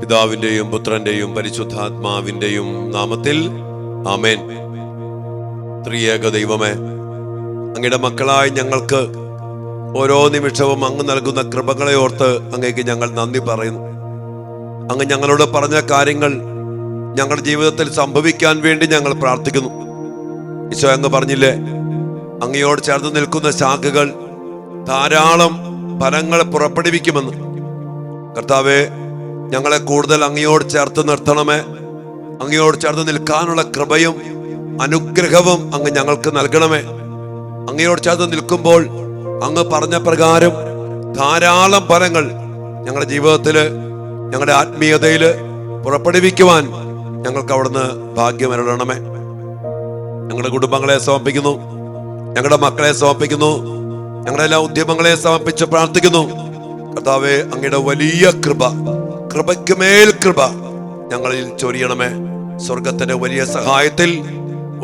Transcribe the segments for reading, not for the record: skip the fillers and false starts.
പിതാവിന്റെയും പുത്രന്റെയും പരിശുദ്ധാത്മാവിന്റെയും നാമത്തിൽ ആമേൻ. ത്രിയേക ദൈവമേ, അങ്ങയുടെ മക്കളായി ഞങ്ങൾക്ക് ഓരോ നിമിഷവും അങ്ങ് നൽകുന്ന കൃപകളെ ഓർത്ത് അങ്ങേക്ക് ഞങ്ങൾ നന്ദി പറയുന്നു. അങ്ങ് ഞങ്ങളോട് പറഞ്ഞ കാര്യങ്ങൾ ഞങ്ങളുടെ ജീവിതത്തിൽ സംഭവിക്കാൻ വേണ്ടി ഞങ്ങൾ പ്രാർത്ഥിക്കുന്നു. ഈശോ, അങ്ങ് പറഞ്ഞില്ലേ, അങ്ങയോട് ചേർന്ന് നിൽക്കുന്ന ശാഖകൾ ധാരാളം ഫലങ്ങൾ പുറപ്പെടുവിക്കുമെന്ന്. കർത്താവേ, ഞങ്ങളെ കൂടുതൽ അങ്ങയോട് ചേർത്ത് നിർത്തണമേ. അങ്ങയോട് ചേർത്ത് നിൽക്കാനുള്ള കൃപയും അനുഗ്രഹവും അങ്ങ് ഞങ്ങൾക്ക് നൽകണമേ. അങ്ങയോട് ചേർത്ത് നിൽക്കുമ്പോൾ അങ്ങ് പറഞ്ഞ പ്രകാരം ധാരാളം ഫലങ്ങൾ ഞങ്ങളുടെ ജീവിതത്തില്, ഞങ്ങളുടെ ആത്മീയതയില് പുറപ്പെടുവിക്കുവാൻ ഞങ്ങൾക്ക് അവിടുന്ന് ഭാഗ്യമരുളണമേ. ഞങ്ങളുടെ കുടുംബങ്ങളെ സമർപ്പിക്കുന്നു, ഞങ്ങളുടെ മക്കളെ സമർപ്പിക്കുന്നു, ഞങ്ങളുടെ എല്ലാ ഉദ്യമങ്ങളെ സമർപ്പിച്ച് പ്രാർത്ഥിക്കുന്നു. കർത്താവേ, അങ്ങയുടെ വലിയ കൃപ, കൃപയ്ക്ക് മേൽ കൃപ ഞങ്ങളിൽ ചൊരിയണമേ. സ്വർഗത്തിന്റെ വലിയ സഹായത്തിൽ,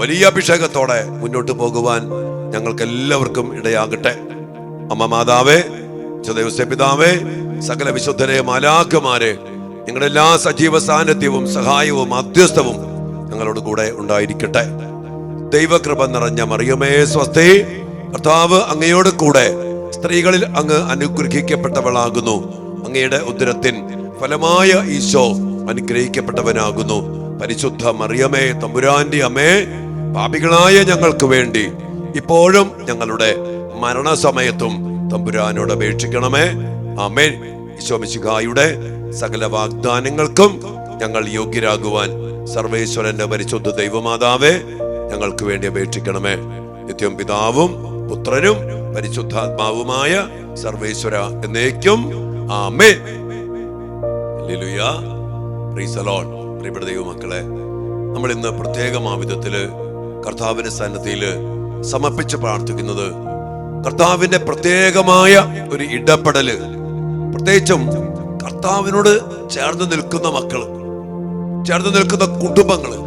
വലിയ അഭിഷേകത്തോടെ മുന്നോട്ട് പോകുവാൻ ഞങ്ങൾക്ക് എല്ലാവർക്കും ഇടയാകട്ടെ. അമ്മ മാതാവേ, പിതാവേ, സകല വിശുദ്ധരെ, മാലാഖമാരെ, നിങ്ങളുടെ എല്ലാ സജീവ സാന്നിധ്യവും സഹായവും മധ്യസ്ഥവും ഞങ്ങളോട് കൂടെ ഉണ്ടായിരിക്കട്ടെ. ദൈവകൃപ നിറഞ്ഞ മറിയമേ സ്വസ്തി, കർത്താവ് അങ്ങയോട് കൂടെ സ്ത്രീകളിൽ അങ്ങ് അനുഗ്രഹിക്കപ്പെട്ടവളാകുന്നു. അങ്ങയുടെ ഉദരത്തിൻ ഫലമായ ഈശോ അനുഗ്രഹിക്കപ്പെട്ടവനാകുന്നു. പരിശുദ്ധ മറിയമേ, തമ്പുരാന്റെ അമ്മേ, പാപികളായ ഞങ്ങൾക്ക് വേണ്ടി ഇപ്പോഴും ഞങ്ങളുടെ മരണസമയത്തും തമ്പുരാനോട് അപേക്ഷിക്കണമേ. ആമേൻ. ഈശോ മിശിഹായുടെ സകല വാഗ്ദാനങ്ങൾക്കും ഞങ്ങൾ യോഗ്യരാകുവാൻ സർവേശ്വരന്റെ പരിശുദ്ധ ദൈവമാതാവേ, ഞങ്ങൾക്ക് വേണ്ടി അപേക്ഷിക്കണമേ. നിത്യം പിതാവും പുത്രനും പരിശുദ്ധാത്മാവുമായ സർവേശ്വര എന്നേക്കും ആമേൻ. ഹല്ലേലൂയ. Praise the Lord. പ്രിയപ്പെട്ട ദൈവമക്കളെ, നമ്മൾ ഇന്ന് പ്രത്യേകമായ വിധത്തില് കർത്താവിന്റെ സന്നിധിയില് സമർപ്പിച്ച് പ്രാർത്ഥിക്കുന്നത് കർത്താവിന്റെ പ്രത്യേകമായ ഒരു ഇടപെടല്, പ്രത്യേകിച്ചും കർത്താവിനോട് ചേർന്ന് നിൽക്കുന്ന മക്കള്, ചേർന്ന് നിൽക്കുന്ന കുടുംബങ്ങള്,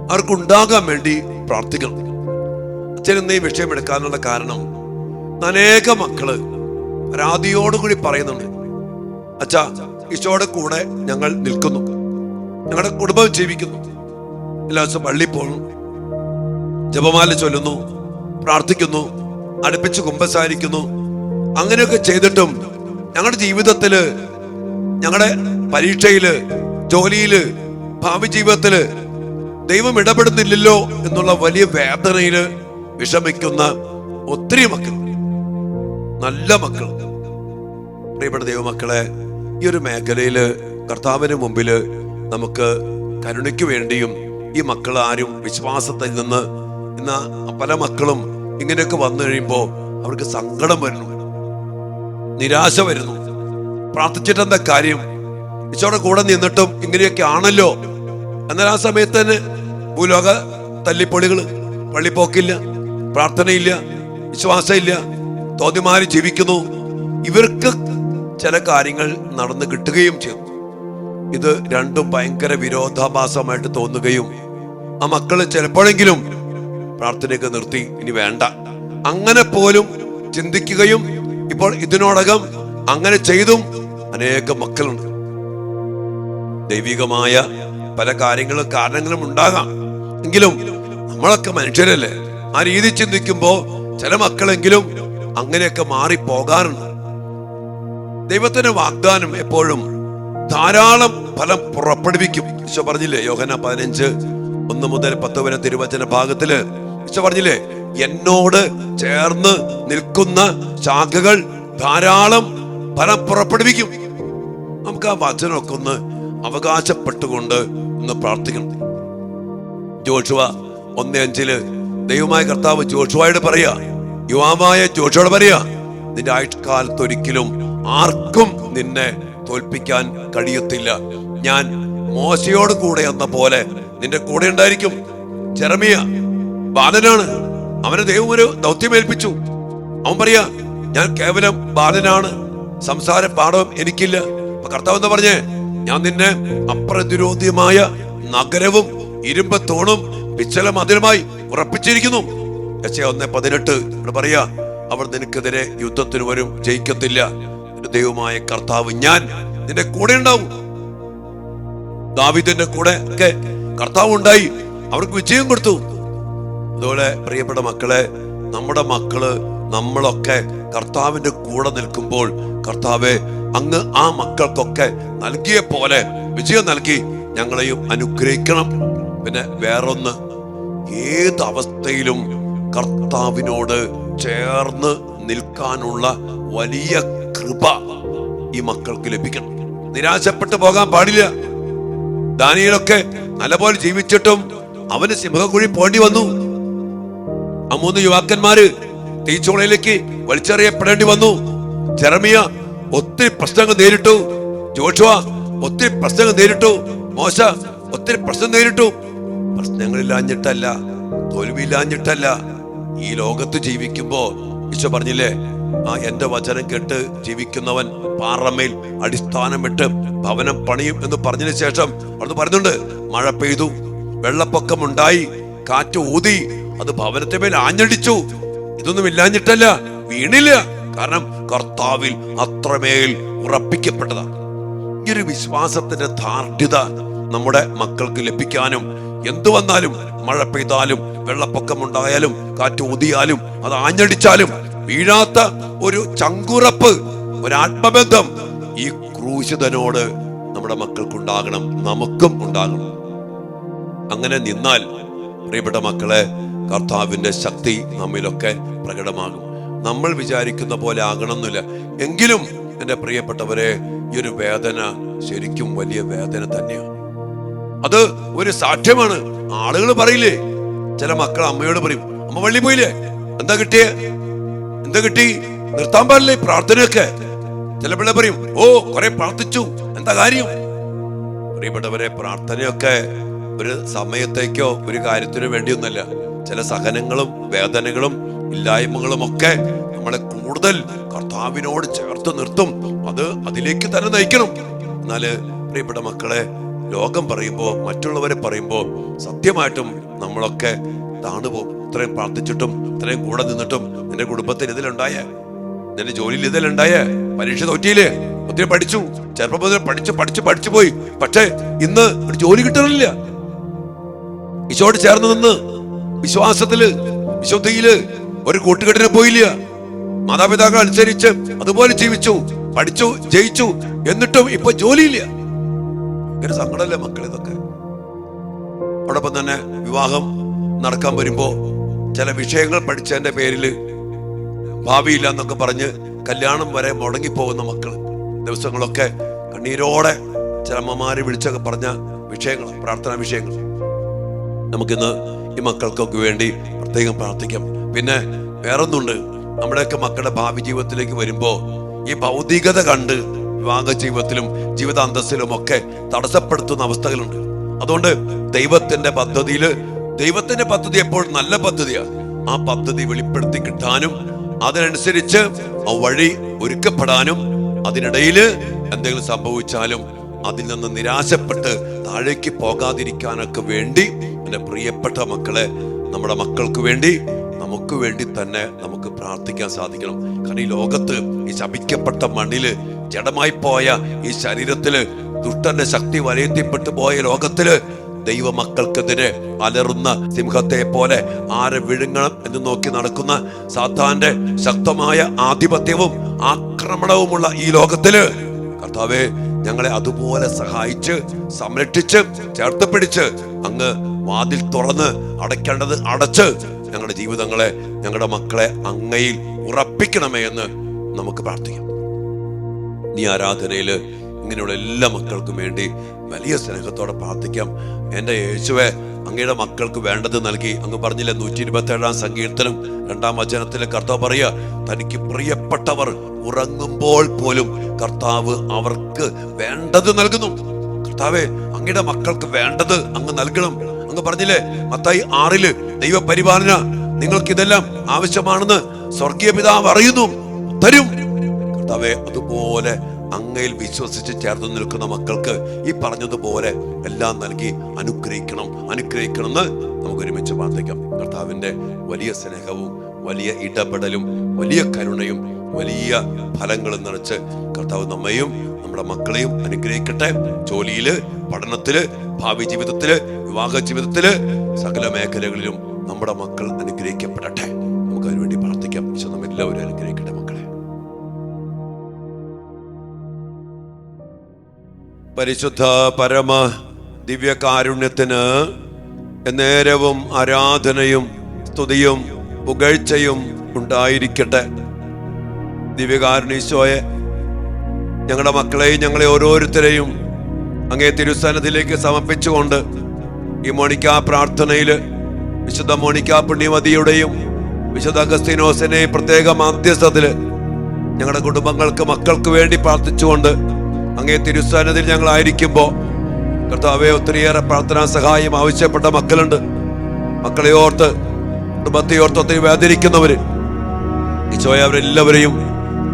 അവർക്കുണ്ടാകാൻ വേണ്ടി പ്രാർത്ഥിക്കണം. അച്ഛൻ ഈ വിഷയം എടുക്കാനുള്ള കാരണം, അനേക മക്കള് പരാതിയോടുകൂടി പറയുന്നുണ്ട്, അച്ഛാ, ഈശോയുടെ കൂടെ ഞങ്ങൾ നിൽക്കുന്നു, ഞങ്ങളുടെ കുടുംബം ജീവിക്കുന്നു, എല്ലാ ദിവസവും പള്ളിയിൽ പോകുന്നു, ജപമാല ചൊല്ലുന്നു, പ്രാർത്ഥിക്കുന്നു, അടുപ്പിച്ച് കുമ്പസാരിക്കുന്നു, അങ്ങനെയൊക്കെ ചെയ്തിട്ടും ഞങ്ങളുടെ ജീവിതത്തില്, ഞങ്ങളുടെ പരീക്ഷയില്, ജോലിയില്, ഭാവി ജീവിതത്തില് ദൈവം ഇടപെടുന്നില്ലല്ലോ എന്നുള്ള വലിയ വേദനയില് വിഷമിക്കുന്ന ഒത്തിരി മക്കൾ, നല്ല മക്കൾ. പ്രിയപ്പെട്ട ദൈവമക്കളെ, ഈ ഒരു മേഖലയില് കർത്താവിന് മുമ്പില് നമുക്ക് കരുണയ്ക്ക് വേണ്ടിയും, ഈ മക്കൾ ആരും വിശ്വാസത്തിൽ നിന്ന് ഇന്ന് പല മക്കളും ഇങ്ങനെയൊക്കെ വന്നു കഴിയുമ്പോ അവർക്ക് സങ്കടം വരുന്നു, നിരാശ വരുന്നു. പ്രാർത്ഥിച്ചിട്ടെന്താ കാര്യം? ഈശോയുടെ കൂടെ നിന്നിട്ടും ഇങ്ങനെയൊക്കെ ആണല്ലോ. എന്നാൽ ആ സമയത്ത് തന്നെ ഭൂലോക തല്ലിപ്പൊളികള്, പള്ളിപ്പോക്കില്ല, പ്രാർത്ഥനയില്ല, വിശ്വാസമില്ല, തോന്നിമാരി ജീവിക്കുന്നു. ഇവർക്ക് ചില കാര്യങ്ങൾ നടന്നു കിട്ടുകയും ചെയ്തു. ഇത് രണ്ടും ഭയങ്കര വിരോധാഭാസമായിട്ട് തോന്നുകയും ആ മക്കള് ചിലപ്പോഴെങ്കിലും പ്രാർത്ഥനയൊക്കെ നിർത്തി, ഇനി വേണ്ട, അങ്ങനെ പോലും ചിന്തിക്കുകയും ഇപ്പോൾ ഇതിനോടകം അങ്ങനെ ചെയ്തും അനേകം മക്കളുണ്ട്. ദൈവികമായ പല കാരണങ്ങളും ഉണ്ടാകാം, എങ്കിലും നമ്മളൊക്കെ മനുഷ്യരല്ലേ. ആ രീതി ചിന്തിക്കുമ്പോ ചില മക്കളെങ്കിലും അങ്ങനെയൊക്കെ മാറിപ്പോകാറുണ്ട്. ദൈവത്തിന്റെ വാഗ്ദാനം എപ്പോഴും ധാരാളം ഫലം പുറപ്പെടുവിക്കും. ഈശോ പറഞ്ഞില്ലേ, യോഹന്നാൻ 15:1-10 വരെ തിരുവചന ഭാഗത്തില് ഈശോ പറഞ്ഞില്ലേ, എന്നോട് ചേർന്ന് നിൽക്കുന്ന ശാഖകൾ ധാരാളം ഫലം പുറപ്പെടുവിക്കും. നമുക്ക് ആ വചനമൊക്കെ ഒന്ന് അവകാശപ്പെട്ടുകൊണ്ട് ഒന്ന് പ്രാർത്ഥിക്കണം. ജോഷുവ 1:5 ദൈവമായ കർത്താവ് ജോഷുവയോട് പറയാ, യുവാവായ ജോഷുവോട് പറയാ, നിന്റെ ആയുഷ്കാലത്ത് ഒരിക്കലും ആർക്കും നിന്നെ തോൽപ്പിക്കാൻ കഴിയത്തില്ല. ഞാൻ മോശയോട് കൂടെ എന്ന പോലെ നിന്റെ കൂടെ ഉണ്ടായിരിക്കും. ജെറമിയ ബാലനാണ്, അവനെ ദൈവം ഒരു ദൗത്യമേൽപ്പിച്ചു. അവൻ പറയാ, ഞാൻ കേവലം ബാലനാണ്, സംസാര പാഠവും എനിക്കില്ല. അപ്പൊ കർത്താവ് എന്താ പറഞ്ഞേ? ഞാൻ നിന്നെ അപ്രതിരോധ്യമായ നഗരവും ഇരുമ്പ് തൂണും പിച്ചള മതിലുമായി ഉറപ്പിച്ചിരിക്കുന്നു. യെശയ്യാ 1:18 ഇവിടെ പറയാ, അവർ നിനക്കെതിരെ യുദ്ധത്തിന് വരും, ജയിക്കത്തില്ല. ദൈവമായ കർത്താവ് ഞാൻ നിന്റെ കൂടെ ഉണ്ടാവും. ദാവീദിന്റെ കൂടെ ഒക്കെ കർത്താവ് ഉണ്ടായി, അവർക്ക് വിജയം കൊടുത്തു. അതുപോലെ പ്രിയപ്പെട്ട മക്കളെ, നമ്മുടെ മക്കള് നമ്മളൊക്കെ കർത്താവിന്റെ കൂടെ നിൽക്കുമ്പോൾ കർത്താവെ അങ്ങ് ആ മക്കൾക്കൊക്കെ നൽകിയ പോലെ വിജയം നൽകി ഞങ്ങളെയും അനുഗ്രഹിക്കണം. പിന്നെ വേറൊന്ന്, ഏത് അവസ്ഥയിലും കർത്താവിനോട് ചേർന്ന് നിൽക്കാനുള്ള വലിയ കൃപ ഈ മക്കൾക്ക് ലഭിക്കണം. നിരാശപ്പെട്ടു പോകാൻ പാടില്ല. ദാനിയേലൊക്കെ നല്ലപോലെ ജീവിച്ചിട്ടും അവന് സിംഹക്കുഴി പോണ്ടി വന്നു. ആ 3 യുവാക്കന്മാര് തീച്ചൂളയിലേക്ക് വലിച്ചെറിയപ്പെടേണ്ടി വന്നു. ജെറമിയ ഒത്തിരി പ്രശ്നങ്ങൾ നേരിട്ടു. ജോഷുവ ഒത്തിരി പ്രശ്നങ്ങൾ നേരിട്ടു. മോശ ഒത്തിരി പ്രശ്നം നേരിട്ടു. പ്രശ്നങ്ങളില്ലാഞ്ഞിട്ടല്ല, തോൽവിയില്ലാഞ്ഞിട്ടല്ല. ഈ ലോകത്ത് ജീവിക്കുമ്പോ ഈശോ പറഞ്ഞില്ലേ, എന്റെ വചനം കേട്ട് ജീവിക്കുന്നവൻ പാറമേൽ അടിസ്ഥാനമിട്ട് ഭവനം പണിയും എന്ന് പറഞ്ഞതിന് ശേഷം അവിടുന്ന് പറയുന്നുണ്ട്, മഴ പെയ്തു, വെള്ളപ്പൊക്കം ഉണ്ടായി, കാറ്റ് ഊതി, അത് ഭവനത്തെ മേൽ ആഞ്ഞടിച്ചു. ഇതൊന്നും ഇല്ലാഞ്ഞിട്ടല്ല, വീണില്ല. കാരണം കർത്താവിൽ അത്രമേൽ ഉറപ്പിക്കപ്പെട്ടതാണ്. ഈ ഒരു വിശ്വാസത്തിന്റെ ധാർഢ്യത നമ്മുടെ മക്കൾക്ക് ലഭിക്കാനും, എന്തു വന്നാലും, മഴ പെയ്താലും, വെള്ളപ്പൊക്കം ഉണ്ടായാലും, കാറ്റ് ഊതിയാലും, അത് ആഞ്ഞടിച്ചാലും വീഴാത്ത ഒരു ചങ്കുറപ്പ്, ഒരു ആത്മബന്ധം ഈ ക്രൂശിതനോട് നമ്മുടെ മക്കൾക്കുണ്ടാകണം, നമുക്കും ഉണ്ടാകണം. അങ്ങനെ നിന്നാൽ പ്രിയപ്പെട്ട മക്കളെ, കർത്താവിന്റെ ശക്തി നമ്മിലൊക്കെ പ്രകടമാകും. നമ്മൾ വിചാരിക്കുന്ന പോലെ ആകണമെന്നില്ല. എങ്കിലും എന്റെ പ്രിയപ്പെട്ടവരെ, ഈ ഒരു വേദന ശരിക്കും വലിയ വേദന തന്നെയാണ്. അത് ഒരു സാക്ഷ്യമാണ്. ആളുകൾ പറയില്ലേ, ചില മക്കൾ അമ്മയോട് പറയും, അമ്മ പള്ളി പോയില്ലേ, എന്താ കിട്ടിയേ, എന്താ കിട്ടി, നിർത്താൻ പാടില്ലേ പ്രാർത്ഥനയൊക്കെ. ചില പിള്ളേ പറയും, കുറെ പ്രാർത്ഥിച്ചു, എന്താ കാര്യം. പ്രിയപ്പെട്ടവരെ, പ്രാർത്ഥനയൊക്കെ ഒരു സമയത്തേക്കോ ഒരു കാര്യത്തിനോ വേണ്ടിയൊന്നല്ല. ചില സഹനങ്ങളും വേദനകളും ഇല്ലായ്മകളും ഒക്കെ നമ്മളെ കൂടുതൽ കർത്താവിനോട് ചേർത്ത് നിർത്തും. അത് അതിലേക്ക് തന്നെ നയിക്കണം. എന്നാല് പ്രിയപ്പെട്ട മക്കളെ, ലോകം പറയുമ്പോ, മറ്റുള്ളവരെ പറയുമ്പോ സത്യമായിട്ടും നമ്മളൊക്കെ താണുപോകും. ഇത്രയും പ്രാർത്ഥിച്ചിട്ടും ഇത്രയും കൂടെ നിന്നിട്ടും നിന്റെ കുടുംബത്തിന് ഇതിലുണ്ടായേ, നിന്റെ ജോലിയിൽ ഇതിലുണ്ടായേ, പരീക്ഷ തോറ്റിയില്ലേ, ഒത്തിരി പഠിച്ചു, ചെറുപ്പം മുതൽ പഠിച്ചു പോയി, പക്ഷേ ഇന്ന് ഒരു ജോലി കിട്ടണില്ല. ഈശോയോട് ചേർന്ന് നിന്ന് വിശ്വാസത്തില് വിശുദ്ധിയില് ഒരു കൂട്ടുകെട്ടിന് പോയില്ല. മാതാപിതാക്കൾ അനുസരിച്ച് അതുപോലെ ജീവിച്ചു, പഠിച്ചു, ജയിച്ചു, എന്നിട്ടും ഇപ്പൊ ജോലിയില്ല. ഇങ്ങനെ സങ്കടമല്ലേ മക്കൾ ഇതൊക്കെ. അതോടൊപ്പം തന്നെ വിവാഹം നടക്കാൻ വരുമ്പോ ചില വിഷയങ്ങൾ പഠിച്ചതിന്റെ പേരില് ഭാവിയില്ല എന്നൊക്കെ പറഞ്ഞ് കല്യാണം വരെ മുടങ്ങിപ്പോകുന്ന മക്കള്, ദിവസങ്ങളൊക്കെ കണ്ണീരോടെ ചില അമ്മമാരെ വിളിച്ചൊക്കെ പറഞ്ഞ വിഷയങ്ങൾ, പ്രാർത്ഥനാ വിഷയങ്ങൾ. നമുക്കിന്ന് ഈ മക്കൾക്കൊക്കെ വേണ്ടി പ്രത്യേകം പ്രാർത്ഥിക്കാം. പിന്നെ വേറൊന്നുണ്ട്, നമ്മുടെയൊക്കെ മക്കളുടെ ഭാവി ജീവിതത്തിലേക്ക് വരുമ്പോ ഈ ഭൗതികത കണ്ട് വിവാഹ ജീവിതത്തിലും ജീവിതാന്തസ്സിലും ഒക്കെ തടസ്സപ്പെടുത്തുന്ന അവസ്ഥകളുണ്ട്. അതുകൊണ്ട് ദൈവത്തിന്റെ പദ്ധതി എപ്പോഴും നല്ല പദ്ധതിയാണ്. ആ പദ്ധതി വെളിപ്പെടുത്തി കിട്ടാനും അതിനനുസരിച്ച് ആ വഴി ഒരുക്കപ്പെടാനും, അതിനിടയിൽ എന്തെങ്കിലും സംഭവിച്ചാലും അതിൽ നിന്ന് നിരാശപ്പെട്ട് താഴേക്ക് പോകാതിരിക്കാനൊക്കെ വേണ്ടി എന്റെ പ്രിയപ്പെട്ട മക്കളെ, നമ്മുടെ മക്കൾക്ക് വേണ്ടി, നമുക്ക് വേണ്ടി തന്നെ നമുക്ക് പ്രാർത്ഥിക്കാൻ സാധിക്കണം. കാരണം ഈ ലോകത്ത്, ഈ ശപിക്കപ്പെട്ട മണ്ണില്, ജഡമായി പോയ ഈ ശരീരത്തില്, ദുഷ്ടന്റെ ശക്തി വലയത്തിപ്പെട്ടു പോയ ലോകത്തില് ദൈവമക്കൾക്കെതിരെ അലറുന്ന സിംഹത്തെ പോലെ ആരെ വിഴുങ്ങണം എന്ന് നോക്കി നടക്കുന്ന സാത്താന്റെ ശക്തമായ ആധിപത്യവും ആക്രമണവുമുള്ള ഈ ലോകത്തില് കർത്താവേ, ഞങ്ങളെ അതുപോലെ സഹായിച്ച് സംരക്ഷിച്ച് ചേർത്ത് പിടിച്ച് അങ്ങ് വാതിൽ തുറന്ന് അടയ്ക്കേണ്ടത് അടച്ച് ഞങ്ങളുടെ ജീവിതങ്ങളെ, ഞങ്ങളുടെ മക്കളെ അങ്ങയിൽ ഉറപ്പിക്കണമേ എന്ന് നമുക്ക് പ്രാർത്ഥിക്കാം. ഈ ആരാധനയില് ഇങ്ങനെയുള്ള എല്ലാ മക്കൾക്കും വേണ്ടി വലിയ സ്നേഹത്തോടെ പ്രാർത്ഥിക്കാം. എന്റെ യേശുവേ, അങ്ങയുടെ മക്കൾക്ക് വേണ്ടത് നൽകി. അങ്ങ് പറഞ്ഞില്ലേ 127 സങ്കീർത്തനം 2-ാം വചനത്തിലെ കർത്താവ് പറയുക, തനിക്ക് പ്രിയപ്പെട്ടവർ ഉറങ്ങുമ്പോൾ പോലും കർത്താവ് അവർക്ക് വേണ്ടത് നൽകുന്നു. കർത്താവേ, അങ്ങയുടെ മക്കൾക്ക് വേണ്ടത് അങ്ങ് നൽകണം. അങ്ങ് പറഞ്ഞില്ലേ മത്തായി 6 ദൈവപരിപാലന നിങ്ങൾക്ക് ഇതെല്ലാം ആവശ്യമാണെന്ന് സ്വർഗീയ പിതാവ് അറിയുന്നു, തരും. കർത്താവേ, അതുപോലെ അങ്ങയിൽ വിശ്വസിച്ച് ചേർന്ന് നിൽക്കുന്ന മക്കൾക്ക് ഈ പറഞ്ഞതുപോലെ എല്ലാം നൽകി അനുഗ്രഹിക്കണം എന്ന് നമുക്ക് ഒരുമിച്ച് പ്രാർത്ഥിക്കാം. കർത്താവിന്റെ വലിയ സ്നേഹവും വലിയ ഇടപെടലും വലിയ കരുണയും വലിയ ഫലങ്ങൾ നിറച്ച് കർത്താവ് നമ്മയും നമ്മുടെ മക്കളെയും അനുഗ്രഹിക്കട്ടെ. ജോലിയില്, പഠനത്തില്, ഭാവി ജീവിതത്തില്, വിവാഹ ജീവിതത്തില്, സകല മേഖലകളിലും നമ്മുടെ മക്കൾ അനുഗ്രഹിക്കപ്പെടട്ടെ. നമുക്ക് അതിനുവേണ്ടി പ്രാർത്ഥിക്കാം. ഈശോ നമ്മെല്ലാവരും അനുഗ്രഹിക്കട്ടെ. മക്കളെ, പരിശുദ്ധ പരമ ദിവ്യകാരുണ്യത്തിന് നേരവും ആരാധനയും സ്തുതിയും പുകഴ്ചയും ഉണ്ടായിരിക്കട്ടെ. ദിവ്യകാരുണ്യീശോയെ, ഞങ്ങളുടെ മക്കളെയും ഞങ്ങളെ ഓരോരുത്തരെയും അങ്ങേ തിരുസന്നിധിയിലേക്ക് സമർപ്പിച്ചുകൊണ്ട് ഈ മോണിക്ക പ്രാർത്ഥനയില് വിശുദ്ധ മോണിക്ക പുണ്യമതിയുടെയും വിശുദ്ധ അഗസ്തീനോസിനെ പ്രത്യേക മാധ്യസ്ഥത്തില് ഞങ്ങളുടെ കുടുംബങ്ങൾക്ക്, മക്കൾക്ക് വേണ്ടി പ്രാർത്ഥിച്ചുകൊണ്ട് അങ്ങേ തിരുസന്നിധിയിൽ ഞങ്ങളായിരിക്കുമ്പോൾ കർത്താവേ, ഒത്തിരിയേറെ പ്രാർത്ഥനാ സഹായം ആവശ്യപ്പെട്ട മക്കളുണ്ട്. മക്കളെ ഓർത്ത്, കുടുംബത്തെ ഓർത്ത് ഒത്തിരി വേദനിക്കുന്നവര്, ഈശോയെ, അവരെല്ലാവരെയും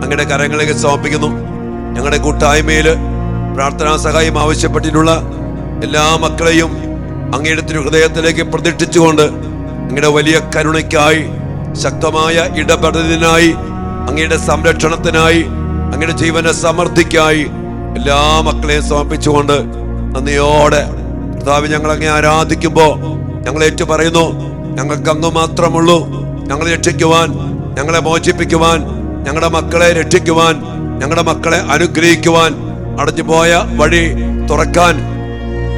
അങ്ങയുടെ കരങ്ങളിലേക്ക് സമർപ്പിക്കുന്നു. ഞങ്ങളുടെ കൂട്ടായ്മയില് പ്രാർത്ഥനാ സഹായം ആവശ്യപ്പെട്ടിട്ടുള്ള എല്ലാ മക്കളെയും അങ്ങയുടെ തിരുഹൃദയത്തിലേക്ക് പ്രതീക്ഷിച്ചുകൊണ്ട് അങ്ങയുടെ വലിയ കരുണയ്ക്കായി, ശക്തമായ ഇടപെടലിനായി, അങ്ങയുടെ സംരക്ഷണത്തിനായി, അങ്ങയുടെ ജീവന്റെ സമൃദ്ധിക്കായി എല്ലാ മക്കളെയും സമർപ്പിച്ചുകൊണ്ട് നന്ദിയോടെ കർത്താവേ, ഞങ്ങൾ അങ്ങേ ആരാധിക്കുമ്പോ ഞങ്ങൾ ഏറ്റു പറയുന്നു, ഞങ്ങൾക്ക് അങ്ങ് മാത്രമുള്ളൂ ഞങ്ങളെ രക്ഷിക്കുവാൻ, ഞങ്ങളെ മോചിപ്പിക്കുവാൻ, ഞങ്ങളുടെ മക്കളെ രക്ഷിക്കുവാൻ, ഞങ്ങളുടെ മക്കളെ അനുഗ്രഹിക്കുവാൻ, അടഞ്ഞുപോയ വഴി തുറക്കാൻ,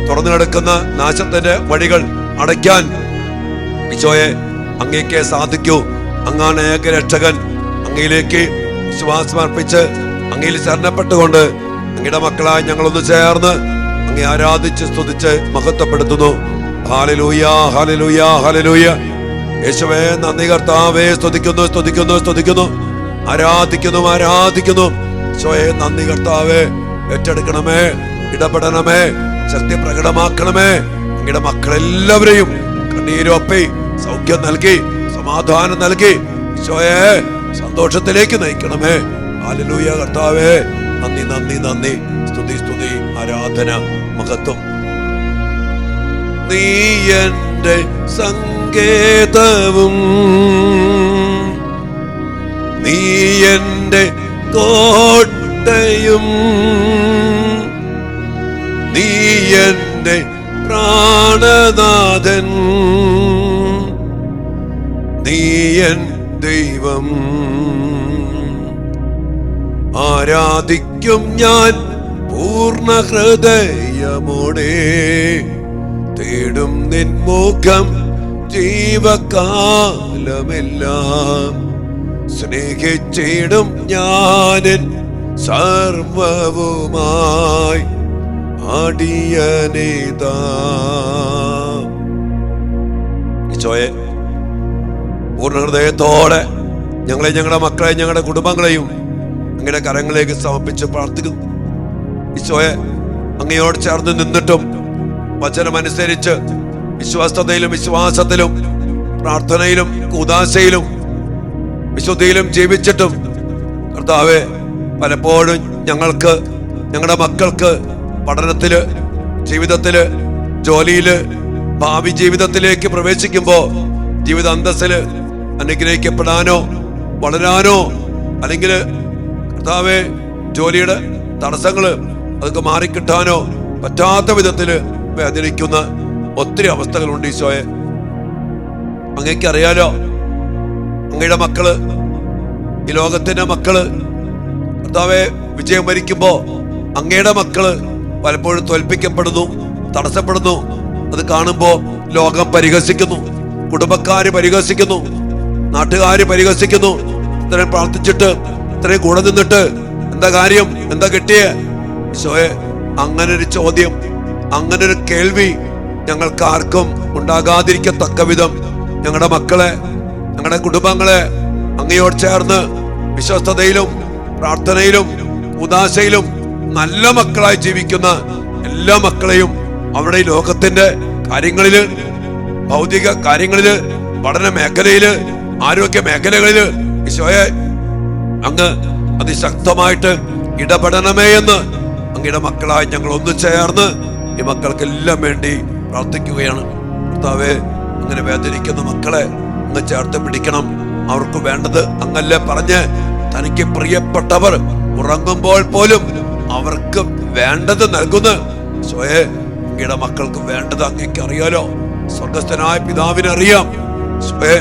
തുറന്നു കിടക്കുന്ന നാശത്തിന്റെ വഴികൾ അടയ്ക്കാൻ ഈശോയെ അങ്ങേക്ക് സാധിക്കൂ. അങ്ങാണ് ഏക രക്ഷകൻ. അങ്ങയിലേക്ക് വിശ്വാസം അർപ്പിച്ച് അങ്ങയിൽ ശരണപ്പെട്ടുകൊണ്ട് അങ്ങയുടെ മക്കളായി ഞങ്ങളൊന്ന് ചേർന്ന് അങ്ങേ ആരാധിച്ച് സ്തുതിച്ച് മഹത്വപ്പെടുത്തുന്നു. ഹല്ലേലൂയ, ഹല്ലേലൂയ, ഹല്ലേലൂയ. യേശുവേ, നന്ദി കർത്താവേ. സ്തുതിക്കുന്നു, സ്തുതിക്കുന്നു, സ്തുതിക്കുന്നു, ആരാധിക്കുന്നു, ആരാധിക്കുന്നു. ഈശോയെ, നന്ദി കർത്താവേ. ഏറ്റെടുക്കണമേ, ഇടപെടണമേ, ശക്തി പ്രകടമാക്കണമേ. അങ്ങയുടെ മക്കളെല്ലാവരെയും കണ്ണീരൊപ്പി സൗഖ്യം നൽകി, സമാധാനം നൽകി ഈശോയെ സന്തോഷത്തിലേക്ക് നയിക്കണമേ. ഹല്ലേലൂയ കർത്താവേ. നന്ദി, നന്ദി, നന്ദി. സ്തുതി, സ്തുതി, ആരാധന, മഹത്വം. നീ എന്റെ സങ്കേതവും നീ എന്റെ കോട്ടയും നീ എന്റെ പ്രാണനാഥൻ നീ എൻ ദൈവം. ആരാധിക്കും ഞാൻ പൂർണ്ണ ഹൃദയമോടെ, തേടും നിൻ മുഖം ജീവകാലമെല്ലാം. സ്നേഹിച്ചിടും ഞാനൻ സർവവുമായി അടിയനേതാ. ഈശോയെ, പൂർണ്ണ ഹൃദയത്തോടെ ഞങ്ങളെ, ഞങ്ങളുടെ മക്കളെ, ഞങ്ങളുടെ കുടുംബങ്ങളെയും അങ്ങയുടെ കരങ്ങളിലേക്ക് സമർപ്പിച്ച് പ്രാർത്ഥിക്കുന്നു. ഈശോയെ, അങ്ങയോട് ചേർന്ന് നിന്നിട്ടും വചനമനുസരിച്ച് വിശ്വസ്തതയിലും വിശ്വാസത്തിലും പ്രാർത്ഥനയിലും കൂദാശയിലും വിശുദ്ധിയിലും ജീവിച്ചിട്ടും കർത്താവേ, പലപ്പോഴും ഞങ്ങൾക്ക്, ഞങ്ങളുടെ മക്കൾക്ക് പഠനത്തില്, ജീവിതത്തില്, ജോലിയില്, ഭാവി ജീവിതത്തിലേക്ക് പ്രവേശിക്കുമ്പോ ജീവിത അന്തസ്സില് അനുഗ്രഹിക്കപ്പെടാനോ വളരാനോ, അല്ലെങ്കിൽ കർത്താവേ ജോലിയുടെ തടസ്സങ്ങള് അതൊക്കെ മാറിക്കിട്ടാനോ പറ്റാത്ത വിധത്തില് വേദനിക്കുന്ന ഒത്തിരി അവസ്ഥകളുണ്ട്. ഈശോയെ, അങ്ങേക്ക് അറിയാലോ, അങ്ങയുടെ മക്കള്, ഈ ലോകത്തിന്റെ മക്കള് കർത്താവെ വിജയം വരിക്കുമ്പോ അങ്ങയുടെ മക്കള് പലപ്പോഴും തോൽപ്പിക്കപ്പെടുന്നു, തടസ്സപ്പെടുന്നു. അത് കാണുമ്പോ ലോകം പരിഹസിക്കുന്നു, കുടുംബക്കാര് പരിഹസിക്കുന്നു, നാട്ടുകാര് പരിഹസിക്കുന്നു. ഇത്രയും പ്രാർത്ഥിച്ചിട്ട്, ഇത്രയും കൂടെ നിന്നിട്ട് എന്താ കാര്യം, എന്താ കിട്ടിയേ? ഈശോയെ, അങ്ങനൊരു ചോദ്യം, അങ്ങനൊരു കേൾവി ഞങ്ങൾക്ക് ആർക്കും ഉണ്ടാകാതിരിക്കത്തക്ക വിധം ഞങ്ങളുടെ മക്കളെ, ഞങ്ങളുടെ കുടുംബങ്ങളെ അങ്ങയോട് ചേർന്ന് വിശ്വസ്തതയിലും പ്രാർത്ഥനയിലും ഉദാശയിലും നല്ല മക്കളായി ജീവിക്കുന്ന എല്ലാ മക്കളെയും അവിടെ ഈ ലോകത്തിന്റെ കാര്യങ്ങളില്, ഭൗതിക കാര്യങ്ങളില്, പഠന മേഖലയില്, ആരോഗ്യ മേഖലകളില് ഈശോയെ അങ്ങ് അതിശക്തമായിട്ട് ഇടപെടണമേ എന്ന് അങ്ങയുടെ മക്കളായി ഞങ്ങൾ ഒന്ന് ചേർന്ന് ഈ മക്കൾക്കെല്ലാം വേണ്ടി പ്രാർത്ഥിക്കുകയാണ്. കർത്താവേ, അങ്ങനെ വേദനിക്കുന്ന മക്കളെ അങ്ങ് ചേർത്ത് പിടിക്കണം. അവർക്ക് വേണ്ടത് അങ്ങല്ലേ പറഞ്ഞ് തനിക്ക് പ്രിയപ്പെട്ടവർ ഉറങ്ങുമ്പോൾ പോലും അവർക്ക് വേണ്ടത് നൽകുന്ന ഈശോയെ, അങ്ങയുടെ മക്കൾക്ക് വേണ്ടത് അങ്ങേക്ക് അറിയാലോ. സ്വർഗസ്ഥനായ പിതാവിന് അറിയാം. ഈശോയെ,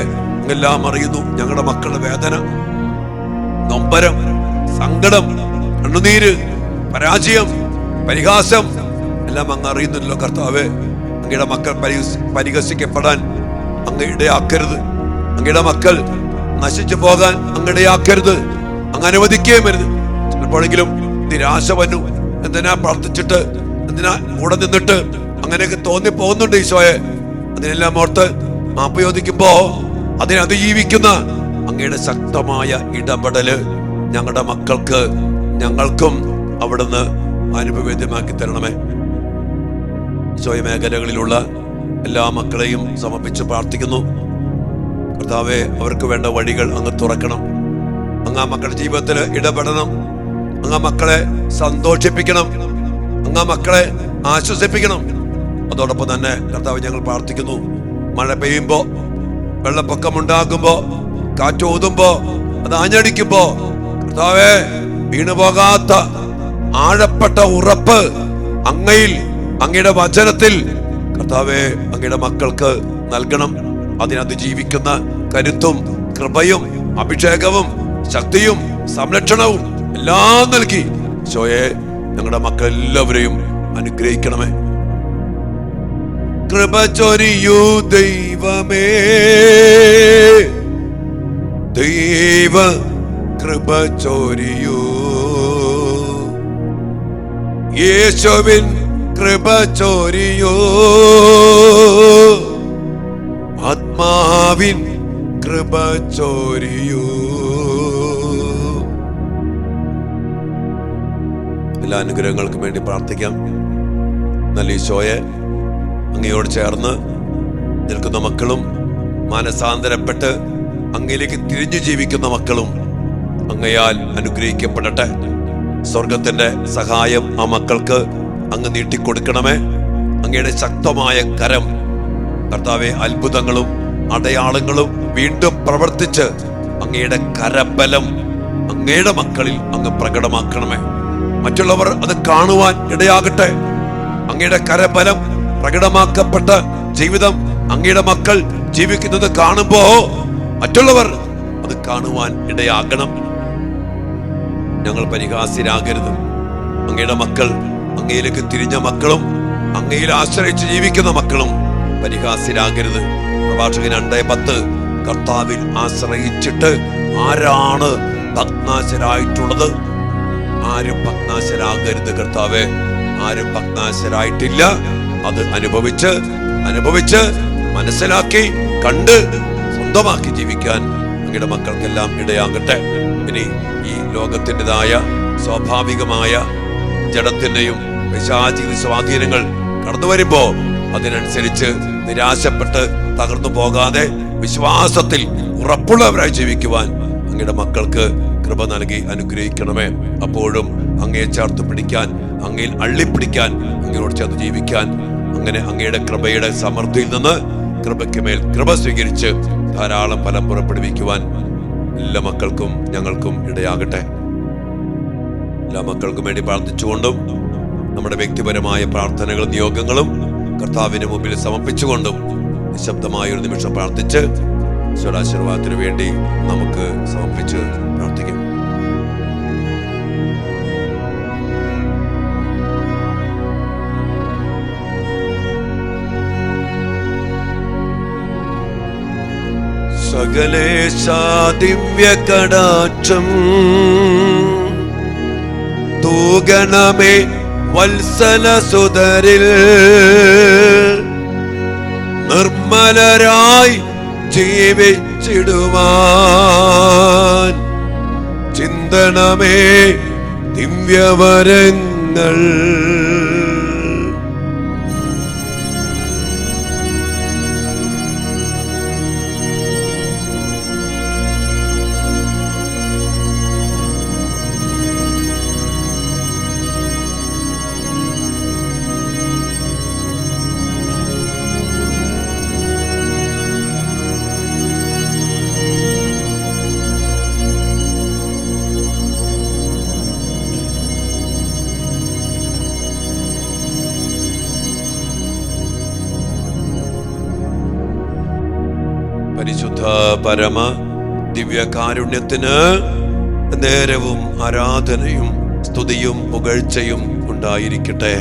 എല്ലാം അറിയുന്നു. ഞങ്ങളുടെ മക്കളുടെ വേദന, നൊമ്പരം, സങ്കടം, കണ്ണുനീര്, പരാജയം, പരിഹാസം എല്ലാം അങ്ങ് അറിയുന്നല്ലോ കർത്താവേ. അങ്ങയുടെ മക്കൾ പരിഹസിക്കപ്പെടാൻ അങ്ങ് ഇടയാക്കരുത്. അങ്ങയുടെ മക്കൾ നശിച്ചു പോകാൻ അങ്ങ് ഇടയാക്കരുത്. അങ്ങ് അനുവദിക്കുകയും വരുത്. ചിലപ്പോഴെങ്കിലും നിരാശ വന്നു. എന്തിനാ പ്രാർത്ഥിച്ചിട്ട്, എന്തിനാ കൂടെ നിന്നിട്ട്, അങ്ങനെയൊക്കെ തോന്നി പോകുന്നുണ്ട് ഈശോയെ. അതിനെല്ലാം ഓർത്ത് മാപ്പ് ചോദിക്കുമ്പോ അതിനെ അതിജീവിക്കുന്ന അങ്ങയുടെ ശക്തമായ ഇടപെടല് ഞങ്ങളുടെ മക്കൾക്ക്, ഞങ്ങൾക്കും അവിടുന്ന് അനുഭവേദ്യമാക്കി തരണമേ. ഈശോയ മേഖലകളിലുള്ള എല്ലാ മക്കളെയും സമർപ്പിച്ച് പ്രാർത്ഥിക്കുന്നു. കർത്താവേ, അവർക്ക് വേണ്ട വഴികൾ അങ്ങ് തുറക്കണം. അങ്ങ് ആ മക്കളുടെ ജീവിതത്തിൽ ഇടപെടണം. അങ്ങ് മക്കളെ സന്തോഷിപ്പിക്കണം. അങ്ങ് മക്കളെ ആശ്വസിപ്പിക്കണം. അതോടൊപ്പം തന്നെ കർത്താവ്, ഞങ്ങൾ പ്രാർത്ഥിക്കുന്നു, മഴ പെയ്യുമ്പോ, വെള്ളപ്പൊക്കമുണ്ടാകുമ്പോ, കാറ്റോതുമ്പോ, അത് ആഞ്ഞടിക്കുമ്പോ കർത്താവേ, വീണുപോകാത്ത ആഴപ്പെട്ട ഉറപ്പ് അങ്ങയിൽ, അങ്ങയുടെ വചനത്തിൽ കർത്താവേ അങ്ങയുടെ മക്കൾക്ക് നൽകണം. അതിനകത്ത് ജീവിക്കുന്ന കരുത്തും കൃപയും അഭിഷേകവും ശക്തിയും സംരക്ഷണവും എല്ലാം നൽകി ഈശോയെ ഞങ്ങളുടെ മക്കൾ എല്ലാവരെയും അനുഗ്രഹിക്കണമേ. കൃപ ചൊരിയൂ ദൈവമേ, ദൈവ കൃപ ചൊരിയൂ. യേശുവിൻ കൃപ ചൊരിയൂ. ആത്മാവിൻ കൃപ ചൊരിയൂ. എല്ലാ അനുഗ്രഹങ്ങൾക്കും വേണ്ടി പ്രാർത്ഥിക്കാം. നല്ല ഈശോയെ, അങ്ങയോട് ചേർന്ന് നിൽക്കുന്ന മക്കളും മാനസാന്തരപ്പെട്ട് അങ്ങയിലേക്ക് തിരിഞ്ഞു ജീവിക്കുന്ന മക്കളും അങ്ങയാൽ അനുഗ്രഹിക്കപ്പെടട്ടെ. സ്വർഗത്തിന്റെ സഹായം ആ മക്കൾക്ക് അങ്ങ് നീട്ടിക്കൊടുക്കണമേ. അങ്ങയുടെ ശക്തമായ കരം കർത്താവെ, അത്ഭുതങ്ങളും അടയാളങ്ങളും വീണ്ടും പ്രവർത്തിച്ച് അങ്ങയുടെ കരബലം അങ്ങയുടെ മക്കളിൽ അങ്ങ് പ്രകടമാക്കണമേ. മറ്റുള്ളവർ അത് കാണുവാൻ ഇടയാകട്ടെ. അങ്ങയുടെ കരബലം പ്രകടമാക്കപ്പെട്ട ജീവിതം അങ്ങയുടെ മക്കൾ ജീവിക്കുന്നത് കാണുമ്പോ മറ്റുള്ളവർ അത് കാണുവാൻ ഇടയാകണം. ഞങ്ങൾ പരിഹാസ്യരാകരുത്. അങ്ങയുടെ മക്കൾ, അങ്ങയിലേക്ക് തിരിഞ്ഞ മക്കളും അങ്ങയിൽ ആശ്രയിച്ച് ജീവിക്കുന്ന മക്കളും പരിഹാസ്യരാകരുത്. പ്രഭാഷകൻ 2:10 കർത്താവിൽ ആശ്രയിച്ചിട്ട് ആരാണ് ഭഗ്നാശരായിട്ടുള്ളത്? ആരും ഭഗ്നാശരാകരുത് കർത്താവേ. ആരും ഭഗ്നാശരായിട്ടില്ല. അത് അനുഭവിച്ച് മനസ്സിലാക്കി കണ്ട് സ്വന്തമാക്കി ജീവിക്കാൻ അങ്ങയുടെ മക്കൾക്കെല്ലാം ഇടയാകട്ടെ. ഇനി ഈ ലോകത്തിൻ്റെതായ സ്വാഭാവികമായ ജഡത്തിന്റെയും പിശാചിക സ്വാധീനങ്ങൾ കടന്നു വരുമ്പോ അതിനനുസരിച്ച് നിരാശപ്പെട്ട് തകർന്നു പോകാതെ വിശ്വാസത്തിൽ ഉറപ്പുള്ളവരായി ജീവിക്കുവാൻ അങ്ങയുടെ മക്കൾക്ക് കൃപ നൽകി അനുഗ്രഹിക്കണമേ. അപ്പോഴും അങ്ങയെ ചേർത്ത് പിടിക്കാൻ, അങ്ങയിൽ അള്ളിപ്പിടിക്കാൻ, അങ്ങയോട് ചേർത്ത് ജീവിക്കാൻ, അങ്ങനെ അങ്ങയുടെ കൃപയുടെ സമൃദ്ധിയിൽ നിന്ന് കൃപയ്ക്ക് മേൽ കൃപ സ്വീകരിച്ച് ധാരാളം ഫലം പുറപ്പെടുവിക്കുവാൻ എല്ലാ മക്കൾക്കും ഞങ്ങൾക്കും ഇടയാകട്ടെ. എല്ലാ മക്കൾക്കും വേണ്ടി പ്രാർത്ഥിച്ചുകൊണ്ടും നമ്മുടെ വ്യക്തിപരമായ പ്രാർത്ഥനകളും നിയോഗങ്ങളും കർത്താവിന് മുമ്പിൽ സമർപ്പിച്ചുകൊണ്ടും നിശബ്ദമായ ഒരു നിമിഷം പ്രാർത്ഥിച്ച് ഈശോയുടെ വേണ്ടി നമുക്ക് സമർപ്പിച്ച് പ്രാർത്ഥിക്കാം. സകലേശാ ദിവ്യ കടാക്ഷം തൂഗണമേ വത്സല സുതരിൽ നിർമ്മലരായി ജീവിച്ചിടുവാൻ ചിന്തണമേ ദിവ്യവരങ്ങൾ. പരിശുദ്ധ പരമ ദിവ്യകാരുണ്യത്തിന് നേരവും ആരാധനയും സ്തുതിയും പുകഴ്ചയും ഉണ്ടായിരിക്കട്ടെ.